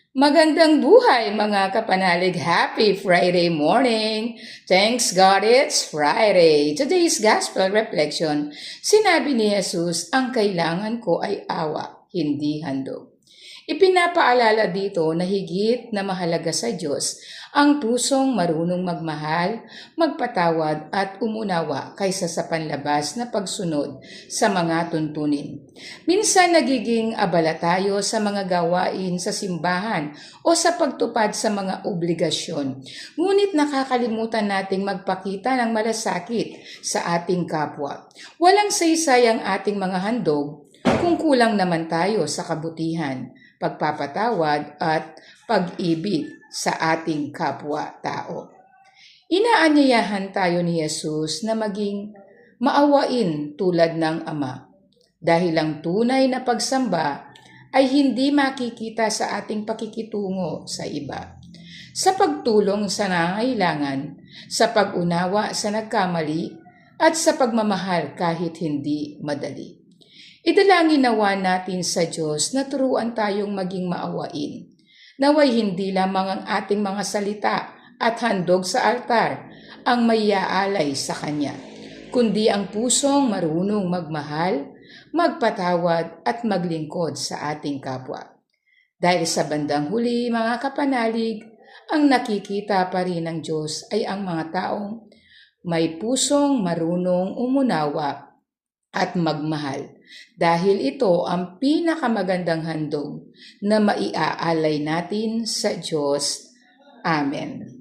Magandang buhay mga kapanalig. Happy Friday morning. Thanks God it's Friday. Today's Gospel Reflection. Sinabi ni Jesus, ang kailangan ko ay awa, hindi handog. Ipinapaalala dito na higit na mahalaga sa Diyos ang pusong marunong magmahal, magpatawad at umunawa kaysa sa panlabas na pagsunod sa mga tuntunin. Minsan nagiging abala tayo sa mga gawain sa simbahan o sa pagtupad sa mga obligasyon. Ngunit nakakalimutan nating magpakita ng malasakit sa ating kapwa. Walang saysay ang ating mga handog kung kulang naman tayo sa kabutihan, pagpapatawad at pag-ibig sa ating kapwa-tao. Inaanyayahan tayo ni Jesus na maging maawain tulad ng Ama, dahil ang tunay na pagsamba ay hindi makikita sa ating pakikitungo sa iba. Sa pagtulong sa nangangailangan, sa pag-unawa sa nagkamali, at sa pagmamahal kahit hindi madali. Idalangin nawa natin sa Diyos na turuan tayong maging maawain. Naway hindi lamang ang ating mga salita at handog sa altar ang maiaalay sa Kanya, kundi ang pusong marunong magmahal, magpatawad at maglingkod sa ating kapwa. Dahil sa bandang huli, mga kapanalig, ang nakikita pa rin ng Diyos ay ang mga taong may pusong marunong umunawa at magmahal, dahil ito ang pinakamagandang handog na maiaalay natin sa Diyos. Amen.